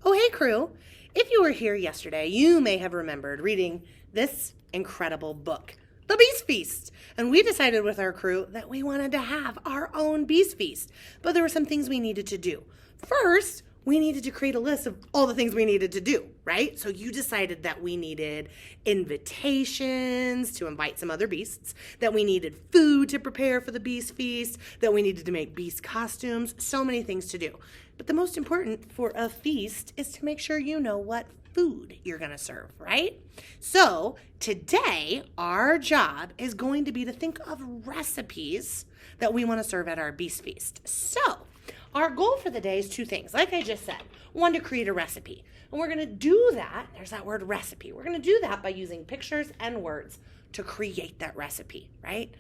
Oh, hey, crew. If you were here yesterday, you may have remembered reading this incredible book, The Beast Feast. And we decided with our crew that we wanted to have our own Beast Feast. But there were some things we needed to do. First, we needed to create a list of all the things we needed to do, right? So you decided that we needed invitations to invite some other beasts, that we needed food to prepare for the Beast Feast, that we needed to make beast costumes, so many things to do. But the most important for a feast is to make sure you know what food you're going to serve, right? So today, our job is going to be to think of recipes that we want to serve at our Beast Feast. So our goal for the day is two things. Like I just said, one, to create a recipe. And we're going to do that, there's that word recipe. We're going to do that by using pictures and words to create that recipe, right?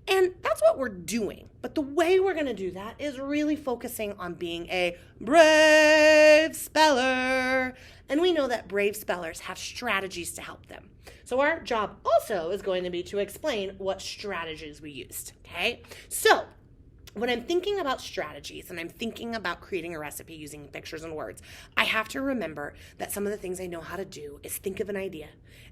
And that's what we're doing. But the way we're going to do that is really focusing on being a brave speller. And we know that brave spellers have strategies to help them. So our job also is going to be to explain what strategies we used, okay? So when I'm thinking about strategies and I'm thinking about creating a recipe using pictures and words, I have to remember that some of the things I know how to do is think of an idea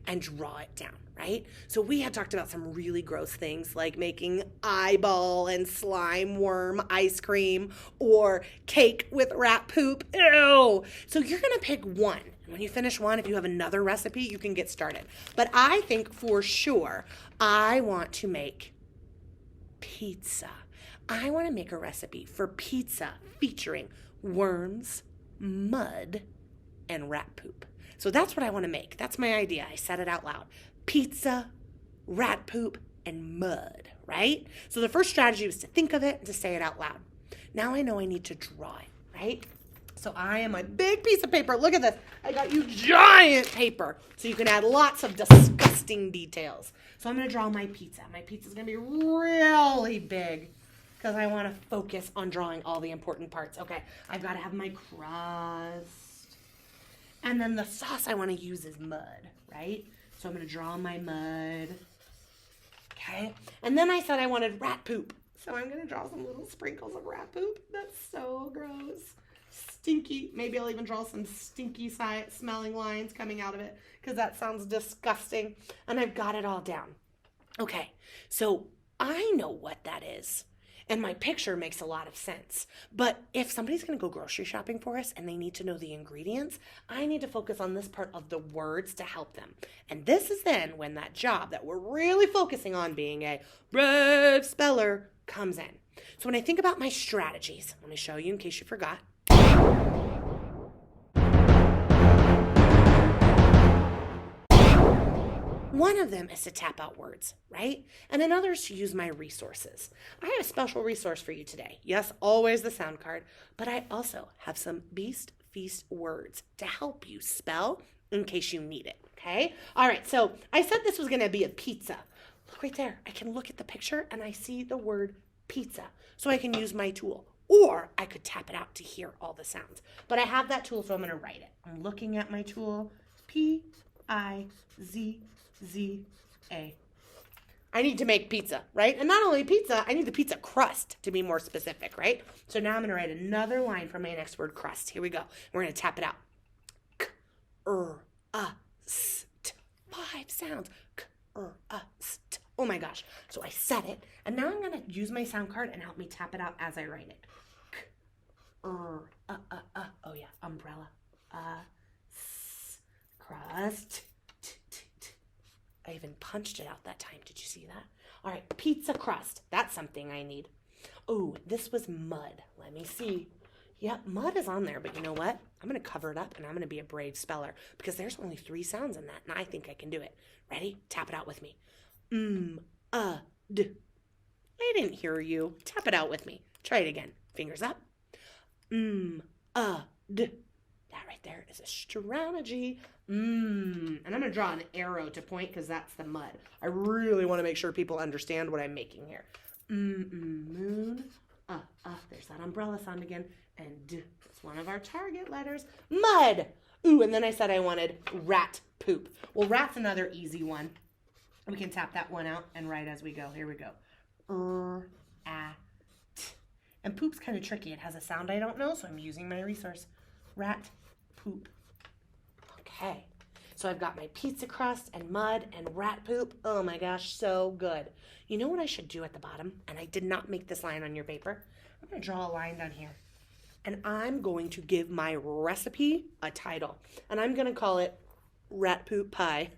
and draw it down, right? So we had talked about some really gross things like making eyeball and slime worm ice cream or cake with rat poop. Ew! So you're going to pick one. When you finish one, if you have another recipe, you can get started. But I think for sure I want to make pizza. I want to make a recipe for pizza featuring worms, mud, and rat poop. So that's what I want to make. That's my idea. I said it out loud. Pizza, rat poop, and mud, right? So the first strategy was to think of it and to say it out loud. Now I know I need to draw it, right? So I am a big piece of paper. Look at this. I got you giant paper. So you can add lots of disgusting details. So I'm going to draw my pizza. My pizza's going to be really big, because I want to focus on drawing all the important parts. Okay, I've got to have my crust. And then the sauce I want to use is mud, right? So I'm going to draw my mud. Okay, and then I said I wanted rat poop. So I'm going to draw some little sprinkles of rat poop. That's so gross. Stinky. Maybe I'll even draw some stinky smelling lines coming out of it, because that sounds disgusting. And I've got it all down. Okay, so I know what that is. And my picture makes a lot of sense. But if somebody's going to go grocery shopping for us and they need to know the ingredients, I need to focus on this part of the words to help them. And this is then when that job that we're really focusing on being a brave speller comes in. So when I think about my strategies, let me show you in case you forgot. One of them is to tap out words, right? And another is to use my resources. I have a special resource for you today. Yes, always the sound card, but I also have some Beast Feast words to help you spell in case you need it, okay? All right, so I said this was going to be a pizza. Look right there. I can look at the picture and I see the word pizza, so I can use my tool. Or I could tap it out to hear all the sounds. But I have that tool, so I'm going to write it. I'm looking at my tool, P-I-Z-Z-A. I need to make pizza, right? And not only pizza, I need the pizza crust to be more specific, right? So now I'm going to write another line for my next word, crust. Here we go. We're going to tap it out. K-R-U-S-T. 5 sounds. K-R-U-S-T. Oh my gosh. So I said it. And now I'm going to use my sound card and help me tap it out as I write it. Oh yeah. Umbrella. Crust. I even punched it out that time. Did you see that? All right. Pizza crust. That's something I need. Oh, this was mud. Let me see. Yep, mud is on there, but you know what? I'm going to cover it up and I'm going to be a brave speller because there's only 3 sounds in that and I think I can do it. Ready? Tap it out with me. D. I didn't hear you. Tap it out with me. Try it again. Fingers up. D. That right there is a strategy. And I'm going to draw an arrow to point because that's the mud. I really want to make sure people understand what I'm making here. Moon. There's that umbrella sound again. And D. It's one of our target letters. Mud. Ooh, and then I said I wanted rat poop. Well, rat's another easy one. We can tap that one out and write as we go. Here we go. And poop's kind of tricky. It has a sound I don't know, so I'm using my resource. Rat poop. Okay, so I've got my pizza crust and mud and rat poop. Oh my gosh, so good. You know what I should do at the bottom? And I did not make this line on your paper. I'm going to draw a line down here. And I'm going to give my recipe a title. And I'm going to call it rat poop pie.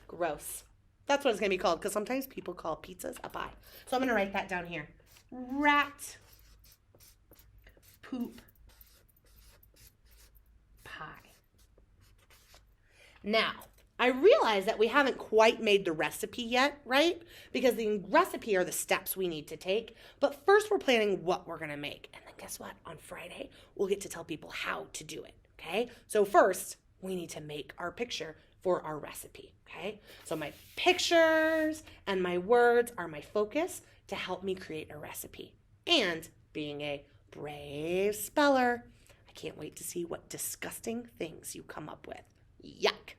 Gross. That's what it's going to be called, because sometimes people call pizzas a pie. So I'm going to write that down here. Rat poop pie. Now, I realize that we haven't quite made the recipe yet, right? Because the recipe are the steps we need to take. But first we're planning what we're going to make. And then guess what? On Friday, we'll get to tell people how to do it, okay? So first, we need to make our picture for our recipe, okay? So my pictures and my words are my focus to help me create a recipe. And being a brave speller, I can't wait to see what disgusting things you come up with. Yuck.